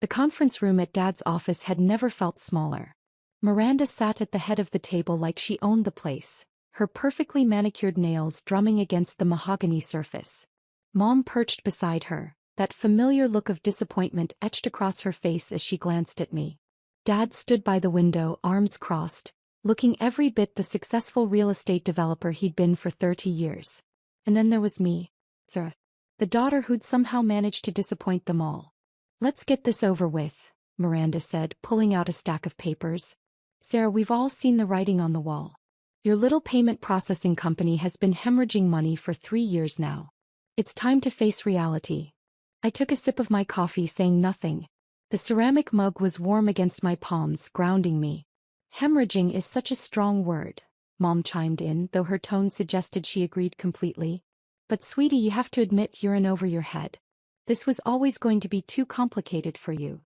The conference room at Dad's office had never felt smaller. Miranda sat at the head of the table like she owned the place, her perfectly manicured nails drumming against the mahogany surface. Mom perched beside her, that familiar look of disappointment etched across her face as she glanced at me. Dad stood by the window, arms crossed, looking every bit the successful real estate developer he'd been for 30 years. And then there was me, the daughter who'd somehow managed to disappoint them all. "Let's get this over with," Miranda said, pulling out a stack of papers. "Sarah, we've all seen the writing on the wall. Your little payment processing company has been hemorrhaging money for 3 years now. It's time to face reality." I took a sip of my coffee, saying nothing. The ceramic mug was warm against my palms, grounding me. "Hemorrhaging is such a strong word," Mom chimed in, though her tone suggested she agreed completely. "But sweetie, you have to admit you're in over your head. This was always going to be too complicated for you.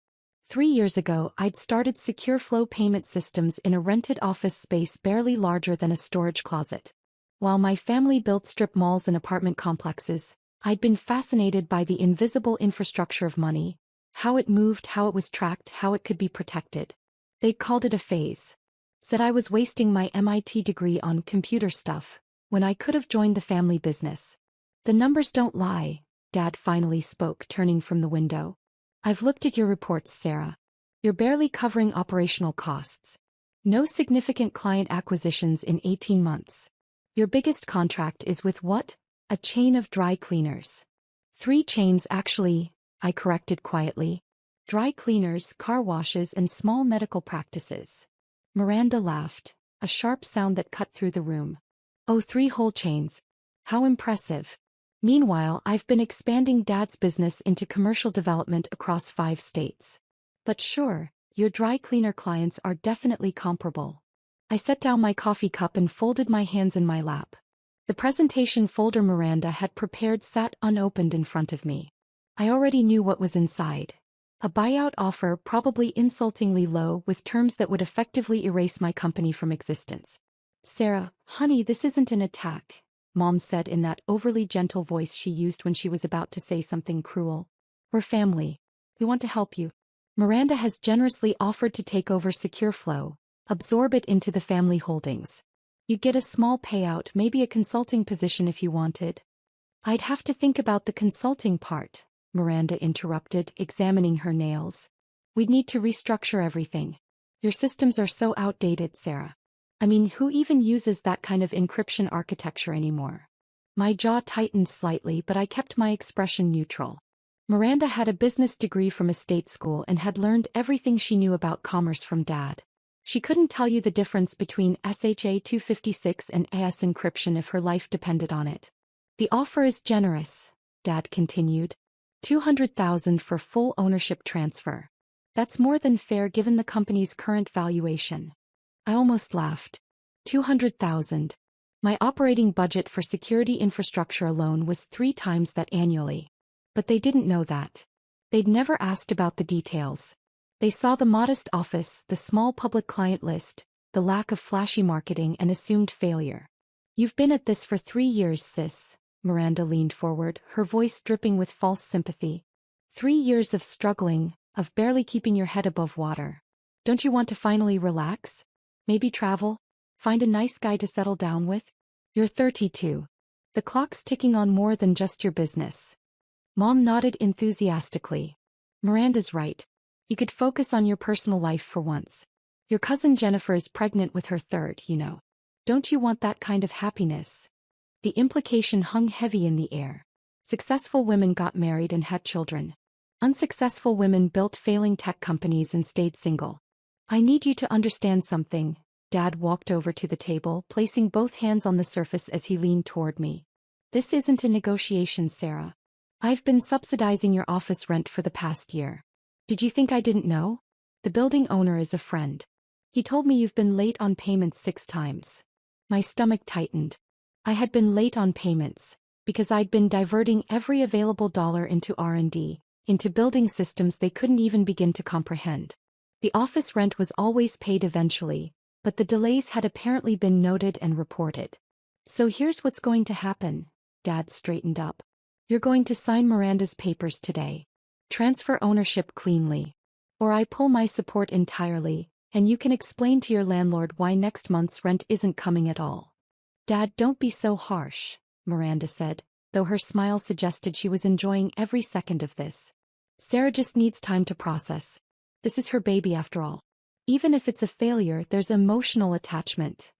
3 years ago, I'd started secure flow payment systems in a rented office space barely larger than a storage closet. While my family built strip malls and apartment complexes, I'd been fascinated by the invisible infrastructure of money, how it moved, how it was tracked, how it could be protected. They'd called it a phase. Said I was wasting my MIT degree on computer stuff, when I could have joined the family business. The numbers don't lie," Dad finally spoke, turning from the window. "I've looked at your reports, Sarah. You're barely covering operational costs. No significant client acquisitions in 18 months. Your biggest contract is with what? A chain of dry cleaners. 3 chains actually," I corrected quietly. "Dry cleaners, car washes, and small medical practices." Miranda laughed, a sharp sound that cut through the room. "Oh, 3 whole chains. How impressive. Meanwhile, I've been expanding Dad's business into commercial development across 5 states. But sure, your dry cleaner clients are definitely comparable." I set down my coffee cup and folded my hands in my lap. The presentation folder Miranda had prepared sat unopened in front of me. I already knew what was inside. A buyout offer, probably insultingly low, with terms that would effectively erase my company from existence. "Sarah, honey, this isn't an attack," Mom said in that overly gentle voice she used when she was about to say something cruel. "We're family. We want to help you. Miranda has generously offered to take over Secure Flow, absorb it into the family holdings. You'd get a small payout, maybe a consulting position if you wanted." "I'd have to think about the consulting part," Miranda interrupted, examining her nails. "We'd need to restructure everything. Your systems are so outdated, Sarah. I mean, who even uses that kind of encryption architecture anymore?" My jaw tightened slightly, but I kept my expression neutral. Miranda had a business degree from a state school and had learned everything she knew about commerce from Dad. She couldn't tell you the difference between SHA-256 and AS encryption if her life depended on it. "The offer is generous," Dad continued. $200,000 for full ownership transfer. That's more than fair given the company's current valuation." I almost laughed. 200,000. My operating budget for security infrastructure alone was 3 times that annually. But they didn't know that. They'd never asked about the details. They saw the modest office, the small public client list, the lack of flashy marketing, and assumed failure. "You've been at this for 3 years, sis." Miranda leaned forward, her voice dripping with false sympathy. 3 years of struggling, of barely keeping your head above water. Don't you want to finally relax? Maybe travel? Find a nice guy to settle down with? You're 32. The clock's ticking on more than just your business. Mom nodded enthusiastically. "Miranda's right. You could focus on your personal life for once. Your cousin Jennifer is pregnant with her 3rd, you know. Don't you want that kind of happiness?" The implication hung heavy in the air. Successful women got married and had children. Unsuccessful women built failing tech companies and stayed single. "I need you to understand something." Dad walked over to the table, placing both hands on the surface as he leaned toward me. "This isn't a negotiation, Sarah. I've been subsidizing your office rent for the past year. Did you think I didn't know? The building owner is a friend. He told me you've been late on payments 6 times. My stomach tightened. I had been late on payments, because I'd been diverting every available dollar into R&D, into building systems they couldn't even begin to comprehend. The office rent was always paid eventually, but the delays had apparently been noted and reported. So here's what's going to happen." Dad straightened up. "You're going to sign Miranda's papers today. Transfer ownership cleanly. Or I pull my support entirely, and you can explain to your landlord why next month's rent isn't coming at all. Dad, don't be so harsh, Miranda said, though her smile suggested she was enjoying every second of this. Sarah just needs time to process. This is her baby after all. Even if it's a failure, there's emotional attachment.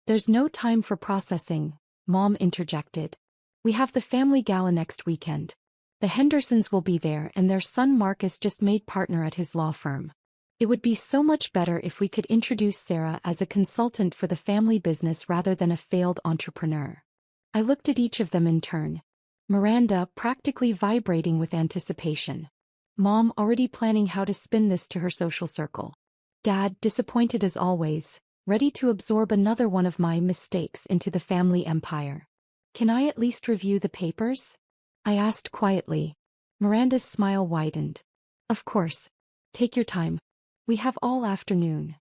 There's no time for processing, Mom interjected. We have the family gala next weekend. The Hendersons will be there and their son Marcus just made partner at his law firm. It would be so much better if we could introduce Sarah as a consultant for the family business rather than a failed entrepreneur. I looked at each of them in turn. Miranda practically vibrating with anticipation. Mom already planning how to spin this to her social circle. Dad disappointed as always, ready to absorb another one of my mistakes into the family empire. Can I at least review the papers? I asked quietly. Miranda's smile widened. Of course. Take your time. We have all afternoon.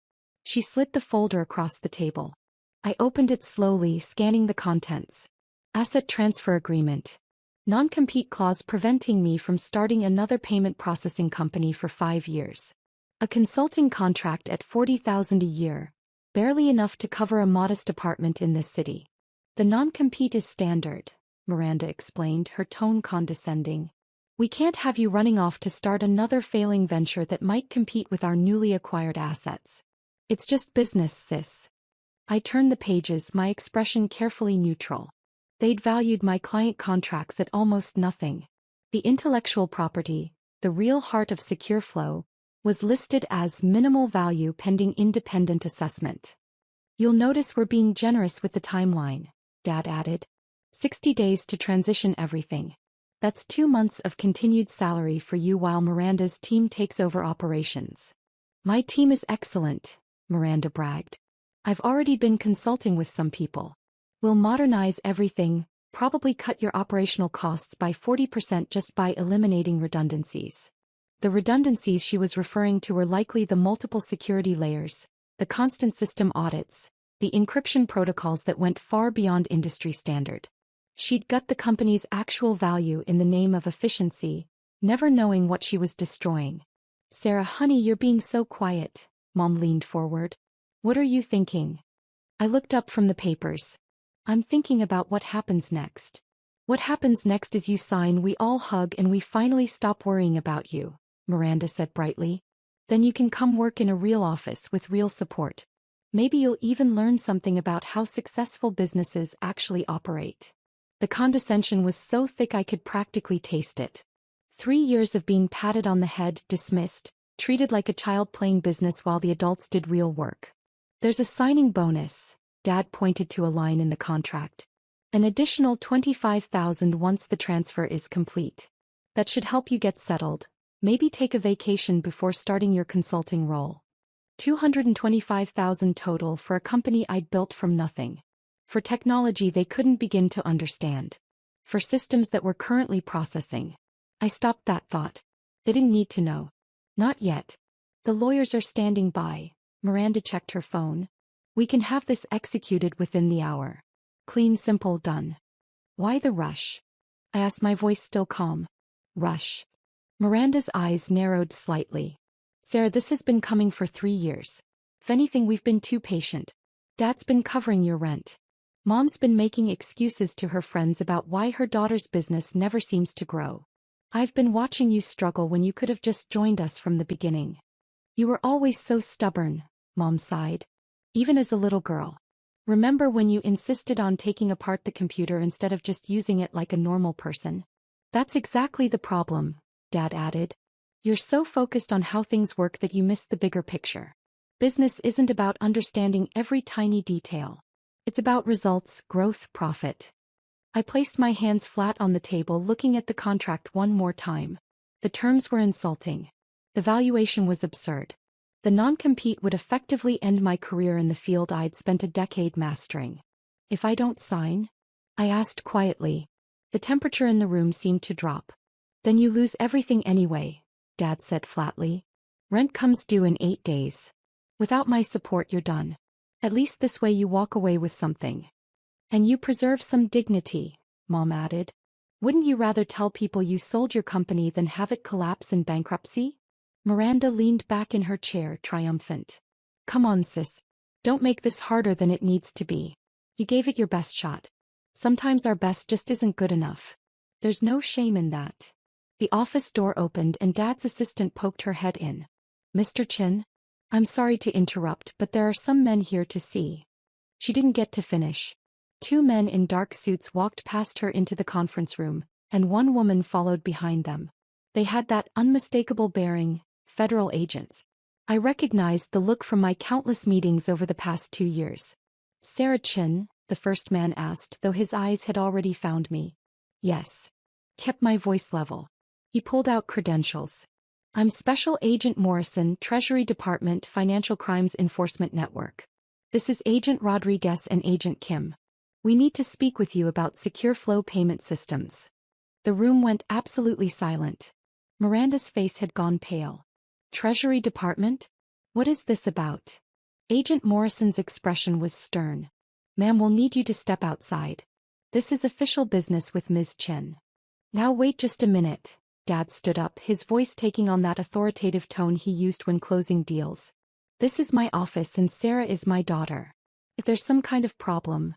She slid the folder across the table. I opened it slowly, scanning the contents. Asset transfer agreement. Non-compete clause preventing me from starting another payment processing company for 5 years. A consulting contract at $40,000 a year. Barely enough to cover a modest apartment in this city. The non-compete is standard, Miranda explained, her tone condescending. We can't have you running off to start another failing venture that might compete with our newly acquired assets. It's just business, sis. I turned the pages, my expression carefully neutral. They'd valued my client contracts at almost nothing. The intellectual property, the real heart of Secure Flow, was listed as minimal value pending independent assessment. You'll notice we're being generous with the timeline, Dad added. 60 days to transition everything. That's 2 months of continued salary for you while Miranda's team takes over operations. My team is excellent, Miranda bragged. I've already been consulting with some people. We'll modernize everything, probably cut your operational costs by 40% just by eliminating redundancies. The redundancies she was referring to were likely the multiple security layers, the constant system audits, the encryption protocols that went far beyond industry standard. She'd gut the company's actual value in the name of efficiency, never knowing what she was destroying. Sarah, honey, you're being so quiet, Mom leaned forward. What are you thinking? I looked up from the papers. I'm thinking about what happens next. What happens next is you sign, we all hug, and we finally stop worrying about you, Miranda said brightly. Then you can come work in a real office with real support. Maybe you'll even learn something about how successful businesses actually operate. The condescension was so thick I could practically taste it. 3 years of being patted on the head, dismissed, treated like a child playing business while the adults did real work. There's a signing bonus, Dad pointed to a line in the contract. An additional $25,000 once the transfer is complete. That should help you get settled, maybe take a vacation before starting your consulting role. $225,000 total for a company I'd built from nothing. For technology they couldn't begin to understand. For systems that were currently processing. I stopped that thought. They didn't need to know. Not yet. The lawyers are standing by. Miranda checked her phone. We can have this executed within the hour. Clean, simple, done. Why the rush? I asked, my voice still calm. Rush. Miranda's eyes narrowed slightly. Sarah, this has been coming for 3 years. If anything, we've been too patient. Dad's been covering your rent. Mom's been making excuses to her friends about why her daughter's business never seems to grow. I've been watching you struggle when you could have just joined us from the beginning. You were always so stubborn, Mom sighed. Even as a little girl. Remember when you insisted on taking apart the computer instead of just using it like a normal person? That's exactly the problem, Dad added. You're so focused on how things work that you miss the bigger picture. Business isn't about understanding every tiny detail. It's about results, growth, profit. I placed my hands flat on the table, looking at the contract one more time. The terms were insulting. The valuation was absurd. The non-compete would effectively end my career in the field I'd spent a decade mastering. If I don't sign? I asked quietly. The temperature in the room seemed to drop. Then you lose everything anyway, Dad said flatly. Rent comes due in 8 days. Without my support, you're done. At least this way you walk away with something. And you preserve some dignity, Mom added. Wouldn't you rather tell people you sold your company than have it collapse in bankruptcy? Miranda leaned back in her chair, triumphant. Come on, sis. Don't make this harder than it needs to be. You gave it your best shot. Sometimes our best just isn't good enough. There's no shame in that. The office door opened and Dad's assistant poked her head in. Mr. Chin? I'm sorry to interrupt, but there are some men here to see. She didn't get to finish. Two men in dark suits walked past her into the conference room, and one woman followed behind them. They had that unmistakable bearing, federal agents. I recognized the look from my countless meetings over the past 2 years. Sarah Chin, the first man asked, though his eyes had already found me. Yes. Kept my voice level. He pulled out credentials. I'm Special Agent Morrison, Treasury Department, Financial Crimes Enforcement Network. This is Agent Rodriguez and Agent Kim. We need to speak with you about secure flow payment systems. The room went absolutely silent. Miranda's face had gone pale. Treasury Department? What is this about? Agent Morrison's expression was stern. Ma'am, we'll need you to step outside. This is official business with Ms. Chin. Now wait just a minute. Dad stood up, his voice taking on that authoritative tone he used when closing deals. This is my office and Sarah is my daughter. If there's some kind of problem...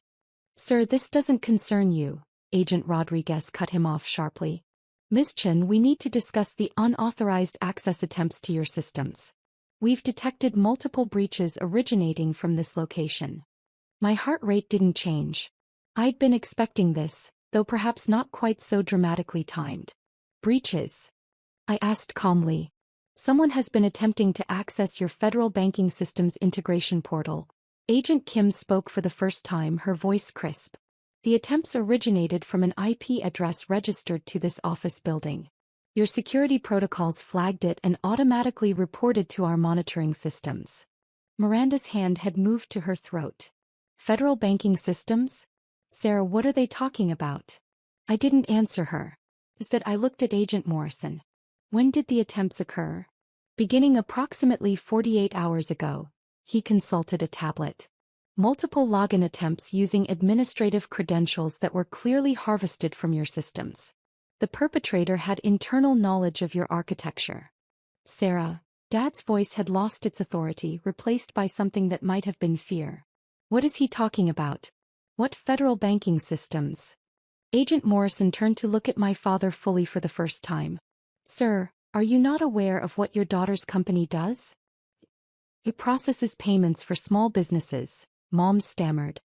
Sir, this doesn't concern you, Agent Rodriguez cut him off sharply. Ms. Chin, we need to discuss the unauthorized access attempts to your systems. We've detected multiple breaches originating from this location. My heart rate didn't change. I'd been expecting this, though perhaps not quite so dramatically timed. Breaches? I asked calmly. Someone has been attempting to access your federal banking system's integration portal. Agent Kim spoke for the first time, her voice crisp. The attempts originated from an IP address registered to this office building. Your security protocols flagged it and automatically reported to our monitoring systems. Miranda's hand had moved to her throat. Federal banking systems? Sarah, what are they talking about? I didn't answer her. Instead, I looked at Agent Morrison. When did the attempts occur? Beginning approximately 48 hours ago. He consulted a tablet. Multiple login attempts using administrative credentials that were clearly harvested from your systems. The perpetrator had internal knowledge of your architecture. Sarah, Dad's voice had lost its authority, replaced by something that might have been fear. What is he talking about? What federal banking systems? Agent Morrison turned to look at my father fully for the first time. Sir, are you not aware of what your daughter's company does? It processes payments for small businesses, Mom stammered.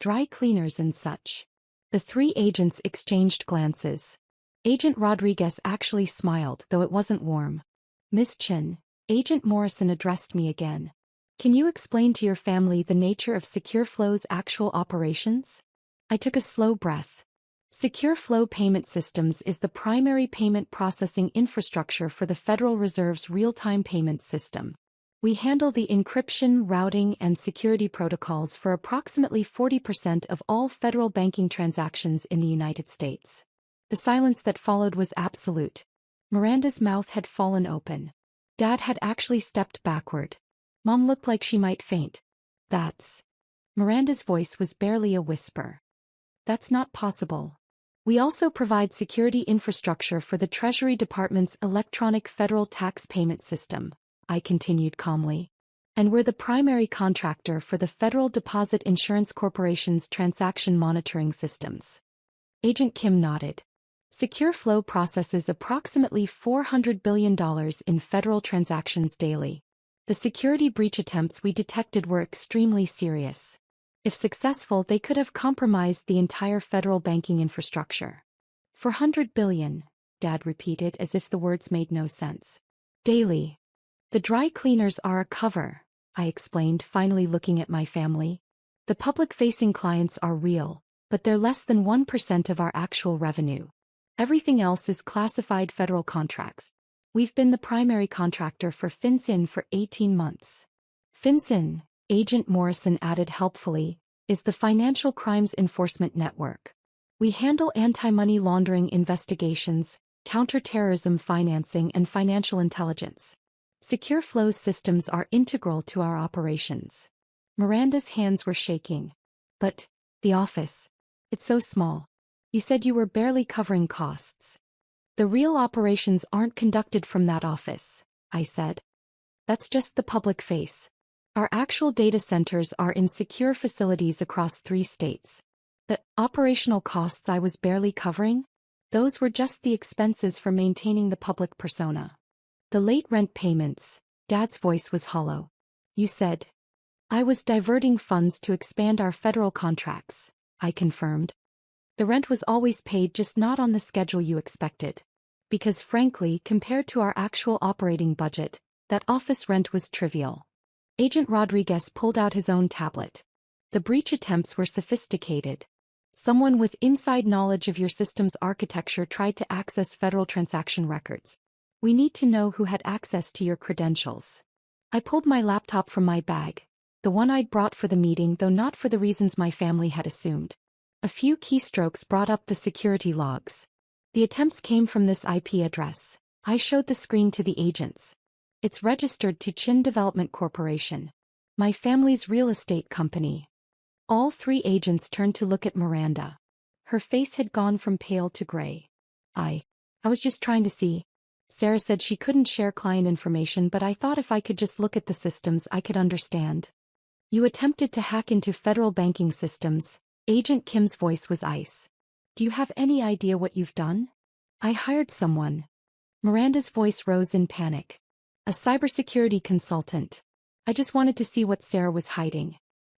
Dry cleaners and such. The three agents exchanged glances. Agent Rodriguez actually smiled, though it wasn't warm. Miss Chin, Agent Morrison addressed me again. Can you explain to your family the nature of Secure Flow's actual operations? I took a slow breath. Secure Flow Payment Systems is the primary payment processing infrastructure for the Federal Reserve's real-time payment system. We handle the encryption, routing, and security protocols for approximately 40% of all federal banking transactions in the United States. The silence that followed was absolute. Miranda's mouth had fallen open. Dad had actually stepped backward. Mom looked like she might faint. That's... Miranda's voice was barely a whisper. That's not possible. We also provide security infrastructure for the Treasury Department's electronic federal tax payment system, I continued calmly. And we're the primary contractor for the Federal Deposit Insurance Corporation's transaction monitoring systems. Agent Kim nodded. Secure Flow processes approximately $400 billion in federal transactions daily. The security breach attempts we detected were extremely serious. If successful, they could have compromised the entire federal banking infrastructure. $400 billion, Dad repeated as if the words made no sense. Daily. The dry cleaners are a cover, I explained, finally looking at my family. The public-facing clients are real, but they're less than 1% of our actual revenue. Everything else is classified federal contracts. We've been the primary contractor for FinCEN for 18 months. FinCEN, Agent Morrison added helpfully, is the Financial Crimes Enforcement Network. We handle anti-money laundering investigations, counter-terrorism financing, and financial intelligence. Secure Flow's systems are integral to our operations. Miranda's hands were shaking. But, the office. It's so small. You said you were barely covering costs. The real operations aren't conducted from that office. I said. That's just the public face. Our actual data centers are in secure facilities across 3 states. The operational costs I was barely covering? Those were just the expenses for maintaining the public persona. The late rent payments, Dad's voice was hollow. You said. I was diverting funds to expand our federal contracts, I confirmed. The rent was always paid, just not on the schedule you expected. Because frankly, compared to our actual operating budget, that office rent was trivial. Agent Rodriguez pulled out his own tablet. The breach attempts were sophisticated. Someone with inside knowledge of your system's architecture tried to access federal transaction records. We need to know who had access to your credentials. I pulled my laptop from my bag, the one I'd brought for the meeting, though not for the reasons my family had assumed. A few keystrokes brought up the security logs. The attempts came from this IP address. I showed the screen to the agents. It's registered to Chin Development Corporation, my family's real estate company. All 3 agents turned to look at Miranda. Her face had gone from pale to gray. I was just trying to see. Sarah said she couldn't share client information, but I thought if I could just look at the systems I could understand. You attempted to hack into federal banking systems. Agent Kim's voice was ice. Do you have any idea what you've done? I hired someone. Miranda's voice rose in panic. A cybersecurity consultant. I just wanted to see what Sarah was hiding.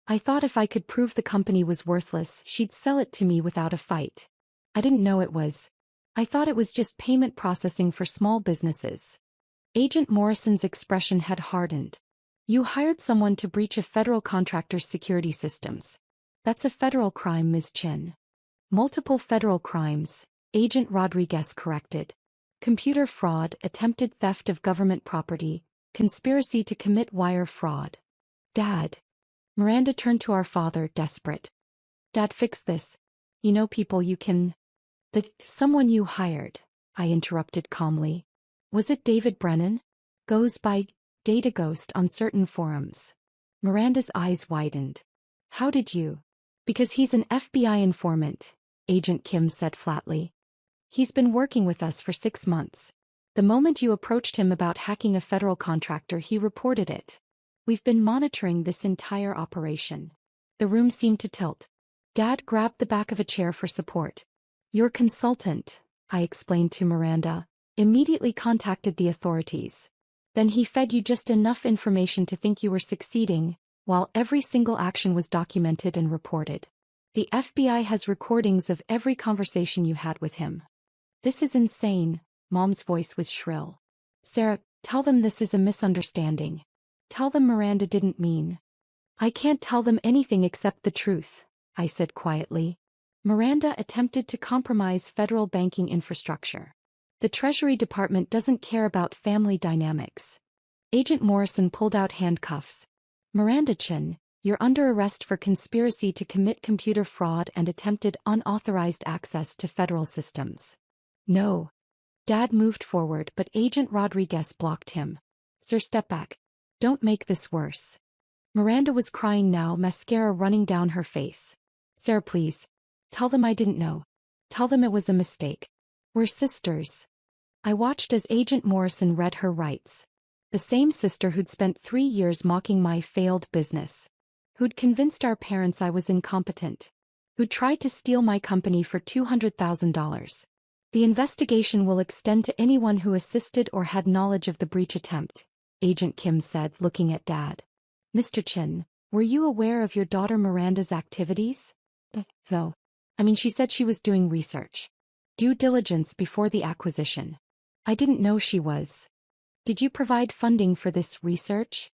I thought if I could prove the company was worthless, she'd sell it to me without a fight. I didn't know it was. I thought it was just payment processing for small businesses. Agent Morrison's expression had hardened. You hired someone to breach a federal contractor's security systems. That's a federal crime, Ms. Chin. Multiple federal crimes, Agent Rodriguez corrected. Computer fraud, attempted theft of government property, conspiracy to commit wire fraud. Dad. Miranda turned to our father, desperate. Dad, fix this. You know people you can... Someone you hired, I interrupted calmly. Was it David Brennan? Goes by Data Ghost on certain forums. Miranda's eyes widened. How did you? Because he's an FBI informant, Agent Kim said flatly. He's been working with us for 6 months. The moment you approached him about hacking a federal contractor, he reported it. We've been monitoring this entire operation. The room seemed to tilt. Dad grabbed the back of a chair for support. Your consultant, I explained to Miranda, immediately contacted the authorities. Then he fed you just enough information to think you were succeeding, while every single action was documented and reported. The FBI has recordings of every conversation you had with him. This is insane, Mom's voice was shrill. Sarah, tell them this is a misunderstanding. Tell them Miranda didn't mean. I can't tell them anything except the truth, I said quietly. Miranda attempted to compromise federal banking infrastructure. The Treasury Department doesn't care about family dynamics. Agent Morrison pulled out handcuffs. Miranda Chin, you're under arrest for conspiracy to commit computer fraud and attempted unauthorized access to federal systems. No. Dad moved forward, but Agent Rodriguez blocked him. Sir, step back. Don't make this worse. Miranda was crying now, mascara running down her face. Sarah, please. Tell them I didn't know. Tell them it was a mistake. We're sisters. I watched as Agent Morrison read her rights. The same sister who'd spent 3 years mocking my failed business. Who'd convinced our parents I was incompetent. Who'd tried to steal my company for $200,000. The investigation will extend to anyone who assisted or had knowledge of the breach attempt, Agent Kim said, looking at Dad. Mr. Chin, were you aware of your daughter Miranda's activities? No. She said she was doing research. Due diligence before the acquisition. I didn't know she was. Did you provide funding for this research?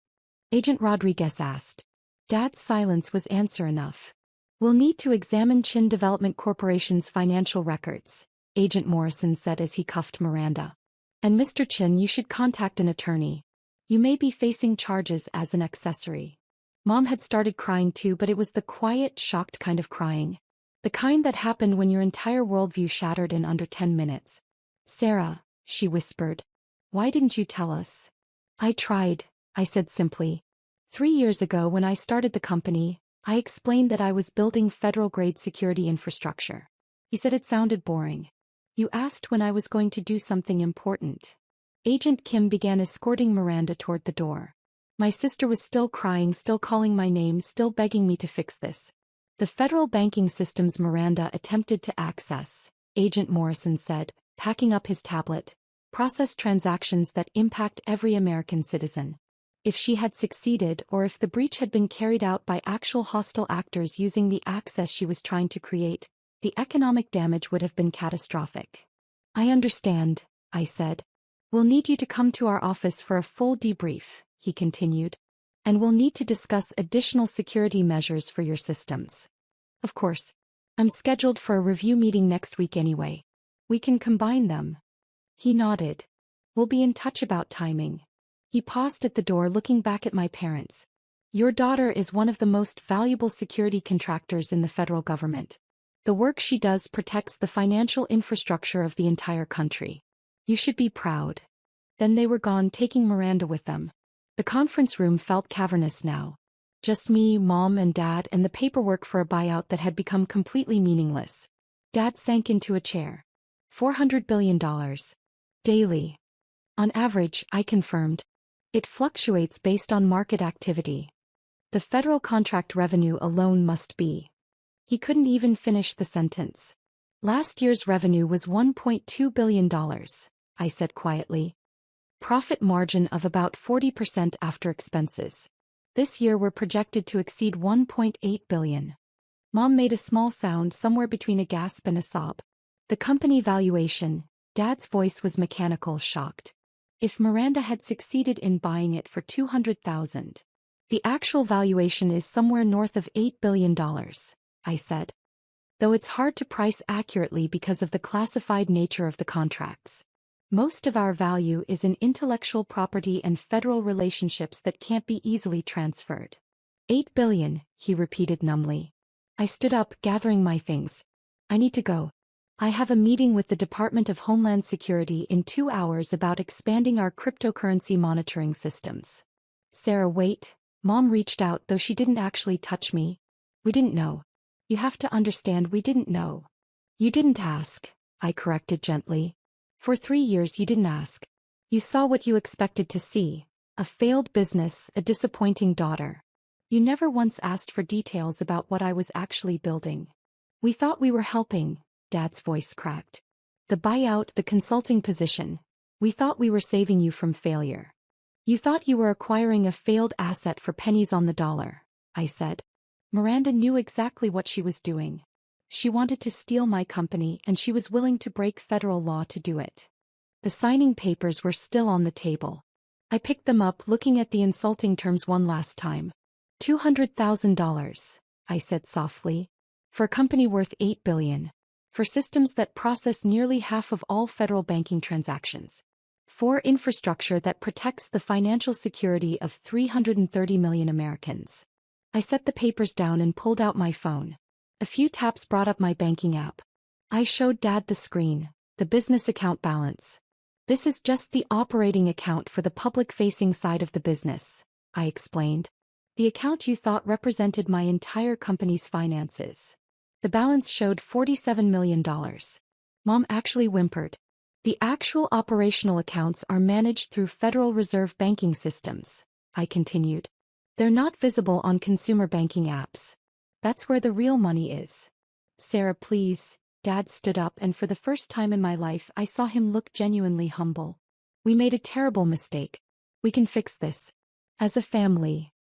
Agent Rodriguez asked. Dad's silence was answer enough. We'll need to examine Chin Development Corporation's financial records, Agent Morrison said as he cuffed Miranda. And Mr. Chin, you should contact an attorney. You may be facing charges as an accessory. Mom had started crying too, but it was the quiet, shocked kind of crying. The kind that happened when your entire worldview shattered in under 10 minutes. Sarah, she whispered. Why didn't you tell us? I tried, I said simply. 3 years ago when I started the company, I explained that I was building federal-grade security infrastructure. You said it sounded boring. You asked when I was going to do something important. Agent Kim began escorting Miranda toward the door. My sister was still crying, still calling my name, still begging me to fix this. The federal banking systems Miranda attempted to access, Agent Morrison said, packing up his tablet, process transactions that impact every American citizen. If she had succeeded, or if the breach had been carried out by actual hostile actors using the access she was trying to create, the economic damage would have been catastrophic. I understand, I said. We'll need you to come to our office for a full debrief, he continued. And we'll need to discuss additional security measures for your systems. Of course. I'm scheduled for a review meeting next week anyway. We can combine them. He nodded. We'll be in touch about timing. He paused at the door, looking back at my parents. Your daughter is one of the most valuable security contractors in the federal government. The work she does protects the financial infrastructure of the entire country. You should be proud. Then they were gone, taking Miranda with them. The conference room felt cavernous now. Just me, Mom, and Dad, and the paperwork for a buyout that had become completely meaningless. Dad sank into a chair. $400 billion. Daily. On average, I confirmed. It fluctuates based on market activity. The federal contract revenue alone must be. He couldn't even finish the sentence. Last year's revenue was $1.2 billion, I said quietly. Profit margin of about 40% after expenses. This year we're projected to exceed $1.8 billion. Mom made a small sound somewhere between a gasp and a sob. The company valuation, Dad's voice was mechanical, shocked. If Miranda had succeeded in buying it for $200,000. The actual valuation is somewhere north of $8 billion, I said. Though it's hard to price accurately because of the classified nature of the contracts. Most of our value is in intellectual property and federal relationships that can't be easily transferred. $8 billion, he repeated numbly. I stood up, gathering my things. I need to go. I have a meeting with the Department of Homeland Security in 2 hours about expanding our cryptocurrency monitoring systems. Sarah, wait. Mom reached out, though she didn't actually touch me. We didn't know. You have to understand, we didn't know. You didn't ask, I corrected gently. For 3 years you didn't ask. You saw what you expected to see. A failed business, a disappointing daughter. You never once asked for details about what I was actually building. We thought we were helping, Dad's voice cracked. The buyout, the consulting position. We thought we were saving you from failure. You thought you were acquiring a failed asset for pennies on the dollar, I said. Miranda knew exactly what she was doing. She wanted to steal my company, and she was willing to break federal law to do it. The signing papers were still on the table. I picked them up, looking at the insulting terms one last time. $200,000, I said softly. For a company worth $8 billion. For systems that process nearly half of all federal banking transactions. For infrastructure that protects the financial security of 330 million Americans. I set the papers down and pulled out my phone. A few taps brought up my banking app. I showed Dad the screen, the business account balance. This is just the operating account for the public-facing side of the business, I explained. The account you thought represented my entire company's finances. The balance showed $47 million. Mom actually whimpered. The actual operational accounts are managed through Federal Reserve banking systems, I continued. They're not visible on consumer banking apps. That's where the real money is. Sarah, please. Dad stood up, and for the first time in my life I saw him look genuinely humble. We made a terrible mistake. We can fix this. As a family.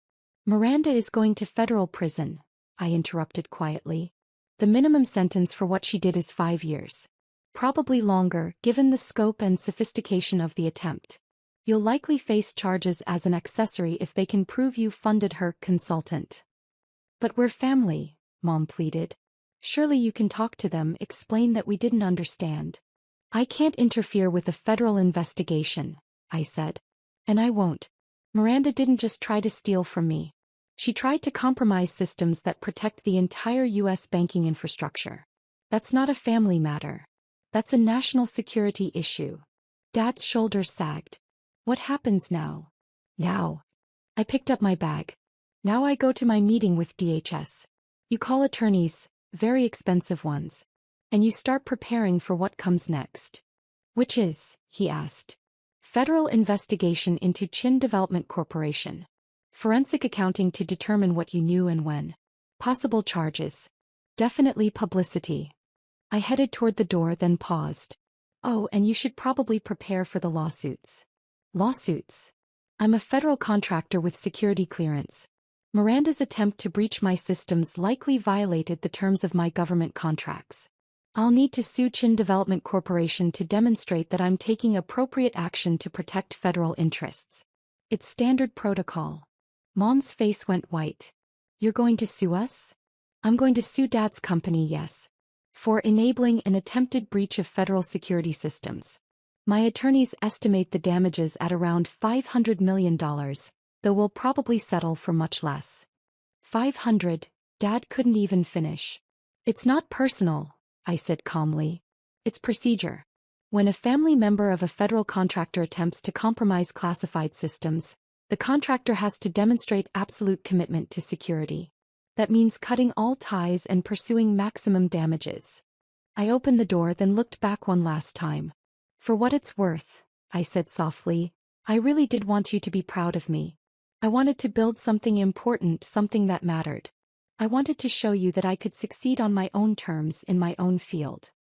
Miranda is going to federal prison, I interrupted quietly. The minimum sentence for what she did is 5 years. Probably longer, given the scope and sophistication of the attempt. You'll likely face charges as an accessory if they can prove you funded her consultant. But we're family, Mom pleaded. Surely you can talk to them, explain that we didn't understand. I can't interfere with a federal investigation, I said. And I won't. Miranda didn't just try to steal from me. She tried to compromise systems that protect the entire U.S. banking infrastructure. That's not a family matter. That's a national security issue. Dad's shoulders sagged. What happens now? Now. I picked up my bag. Now I go to my meeting with DHS. You call attorneys, very expensive ones. And you start preparing for what comes next. Which is, he asked. Federal investigation into Chin Development Corporation. Forensic accounting to determine what you knew and when. Possible charges. Definitely publicity. I headed toward the door then paused. Oh, and you should probably prepare for the lawsuits. Lawsuits? I'm a federal contractor with security clearance. Miranda's attempt to breach my systems likely violated the terms of my government contracts. I'll need to sue Chin Development Corporation to demonstrate that I'm taking appropriate action to protect federal interests. It's standard protocol. Mom's face went white. You're going to sue us? I'm going to sue Dad's company, yes. For enabling an attempted breach of federal security systems. My attorneys estimate the damages at around $500 million, though we'll probably settle for much less. 500, Dad couldn't even finish. It's not personal, I said calmly. It's procedure. When a family member of a federal contractor attempts to compromise classified systems, the contractor has to demonstrate absolute commitment to security. That means cutting all ties and pursuing maximum damages. I opened the door then looked back one last time. For what it's worth, I said softly, I really did want you to be proud of me. I wanted to build something important, something that mattered. I wanted to show you that I could succeed on my own terms in my own field.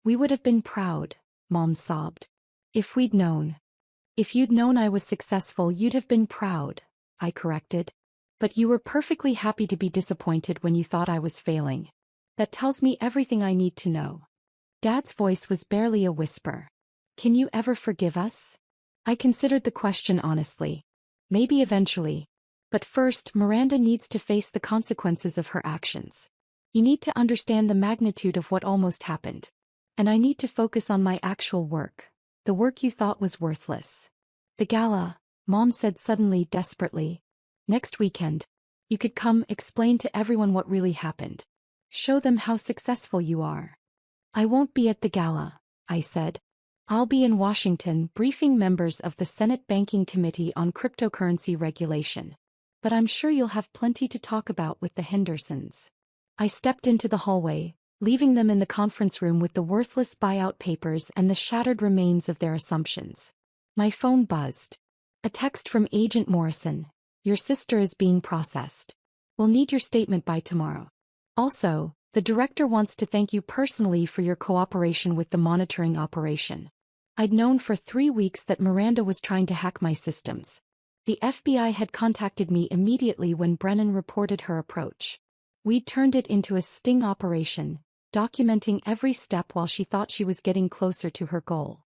We would have been proud, Mom sobbed. If we'd known. If you'd known I was successful, you'd have been proud, I corrected. But you were perfectly happy to be disappointed when you thought I was failing. That tells me everything I need to know. Dad's voice was barely a whisper. Can you ever forgive us? I considered the question honestly. Maybe eventually. But first, Miranda needs to face the consequences of her actions. You need to understand the magnitude of what almost happened. And I need to focus on my actual work. The work you thought was worthless. The gala, Mom said suddenly, desperately. Next weekend. You could come, explain to everyone what really happened. Show them how successful you are. I won't be at the gala, I said. I'll be in Washington briefing members of the Senate Banking Committee on cryptocurrency regulation. But I'm sure you'll have plenty to talk about with the Hendersons. I stepped into the hallway, leaving them in the conference room with the worthless buyout papers and the shattered remains of their assumptions. My phone buzzed. A text from Agent Morrison. Your sister is being processed. We'll need your statement by tomorrow. Also, the director wants to thank you personally for your cooperation with the monitoring operation. I'd known for 3 weeks that Miranda was trying to hack my systems. The FBI had contacted me immediately when Brennan reported her approach. We'd turned it into a sting operation, documenting every step while she thought she was getting closer to her goal.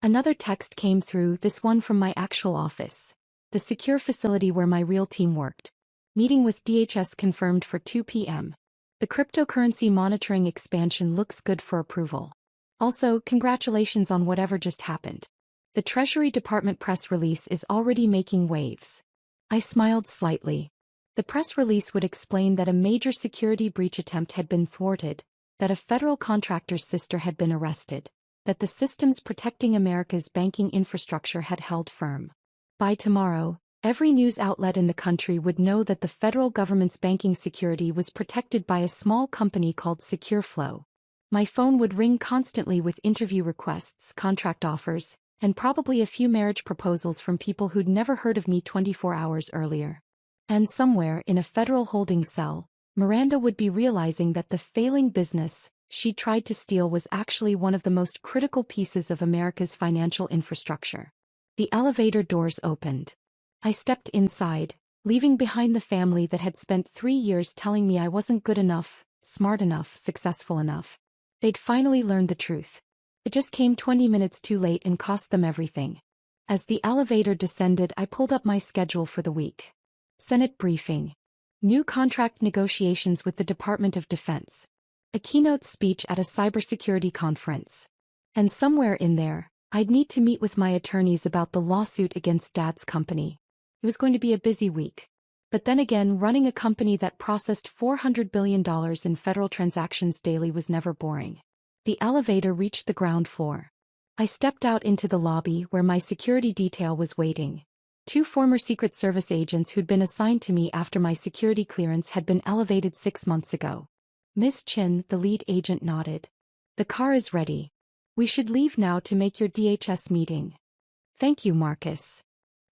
Another text came through, this one from my actual office. The secure facility where my real team worked. Meeting with DHS confirmed for 2 p.m. The cryptocurrency monitoring expansion looks good for approval. Also, congratulations on whatever just happened. The Treasury Department press release is already making waves. I smiled slightly. The press release would explain that a major security breach attempt had been thwarted, that a federal contractor's sister had been arrested, that the systems protecting America's banking infrastructure had held firm. By tomorrow, every news outlet in the country would know that the federal government's banking security was protected by a small company called SecureFlow. My phone would ring constantly with interview requests, contract offers, and probably a few marriage proposals from people who'd never heard of me 24 hours earlier. And somewhere in a federal holding cell, Miranda would be realizing that the failing business she tried to steal was actually one of the most critical pieces of America's financial infrastructure. The elevator doors opened. I stepped inside, leaving behind the family that had spent 3 years telling me I wasn't good enough, smart enough, successful enough. They'd finally learned the truth. It just came 20 minutes too late and cost them everything. As the elevator descended, I pulled up my schedule for the week. Senate briefing. New contract negotiations with the Department of Defense. A keynote speech at a cybersecurity conference. And somewhere in there, I'd need to meet with my attorneys about the lawsuit against Dad's company. It was going to be a busy week. But then again, running a company that processed $400 billion in federal transactions daily was never boring. The elevator reached the ground floor. I stepped out into the lobby where my security detail was waiting. 2 former Secret Service agents who'd been assigned to me after my security clearance had been elevated 6 months ago. Miss Chin, the lead agent, nodded. The car is ready. We should leave now to make your DHS meeting. Thank you, Marcus.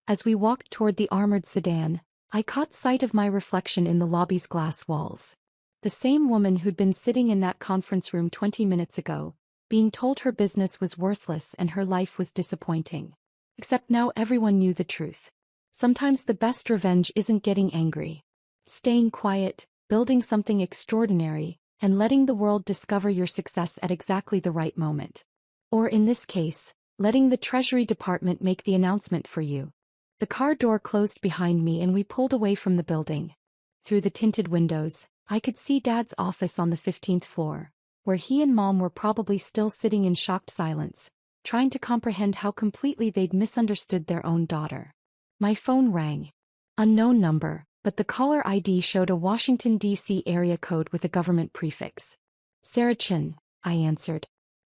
As we walked toward the armored sedan, I caught sight of my reflection in the lobby's glass walls. The same woman who'd been sitting in that conference room 20 minutes ago, being told her business was worthless and her life was disappointing. Except now everyone knew the truth. Sometimes the best revenge isn't getting angry. Staying quiet, building something extraordinary, and letting the world discover your success at exactly the right moment. Or in this case, letting the Treasury Department make the announcement for you. The car door closed behind me and we pulled away from the building. Through the tinted windows, I could see Dad's office on the 15th floor, where he and Mom were probably still sitting in shocked silence, trying to comprehend how completely they'd misunderstood their own daughter. My phone rang. Unknown number, but the caller ID showed a Washington, D.C. area code with a government prefix. Sarah Chin, I answered.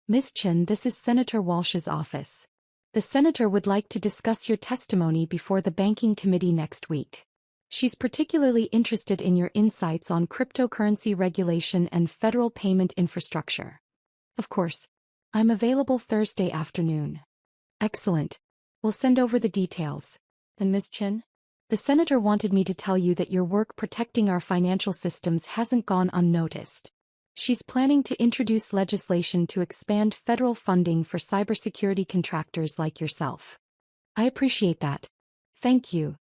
Miss Chin, this is Senator Walsh's office. The senator would like to discuss your testimony before the banking committee next week. She's particularly interested in your insights on cryptocurrency regulation and federal payment infrastructure. Of course. I'm available Thursday afternoon. Excellent. We'll send over the details. And Miss Chin? The senator wanted me to tell you that your work protecting our financial systems hasn't gone unnoticed. She's planning to introduce legislation to expand federal funding for cybersecurity contractors like yourself. I appreciate that. Thank you.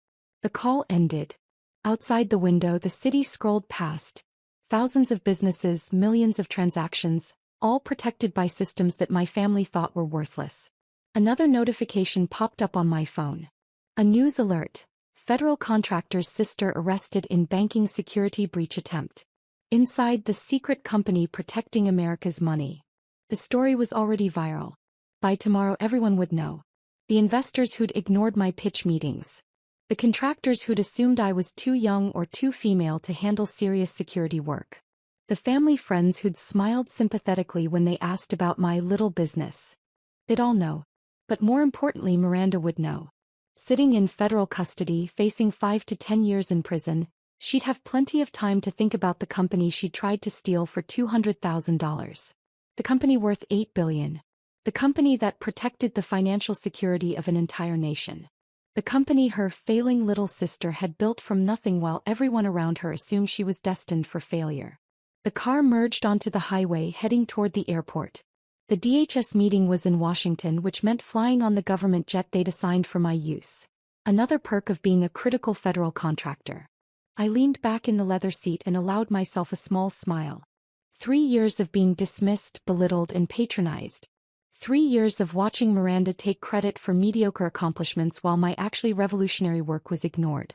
The call ended. Outside the window, the city scrolled past. Thousands of businesses, millions of transactions, all protected by systems that my family thought were worthless. Another notification popped up on my phone. A news alert. Federal contractor's sister arrested in banking security breach attempt. Inside the secret company protecting America's money. The story was already viral. By tomorrow everyone would know. The investors who'd ignored my pitch meetings. The contractors who'd assumed I was too young or too female to handle serious security work. The family friends who'd smiled sympathetically when they asked about my little business. They'd all know. But more importantly, Miranda would know. Sitting in federal custody, facing 5 to 10 years in prison, she'd have plenty of time to think about the company she tried to steal for $200,000. The company worth $8 billion. The company that protected the financial security of an entire nation. The company her failing little sister had built from nothing while everyone around her assumed she was destined for failure. The car merged onto the highway heading toward the airport. The DHS meeting was in Washington, which meant flying on the government jet they'd assigned for my use. Another perk of being a critical federal contractor. I leaned back in the leather seat and allowed myself a small smile. 3 years of being dismissed, belittled, and patronized. 3 years of watching Miranda take credit for mediocre accomplishments while my actually revolutionary work was ignored.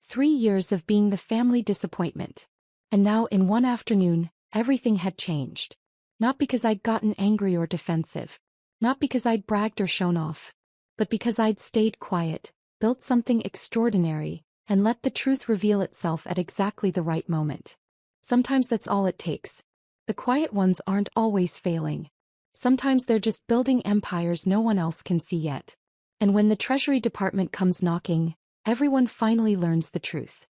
3 years of being the family disappointment. And now, in one afternoon, everything had changed. Not because I'd gotten angry or defensive. Not because I'd bragged or shown off. But because I'd stayed quiet, built something extraordinary, and let the truth reveal itself at exactly the right moment. Sometimes that's all it takes. The quiet ones aren't always failing. Sometimes they're just building empires no one else can see yet. And when the Treasury Department comes knocking, everyone finally learns the truth.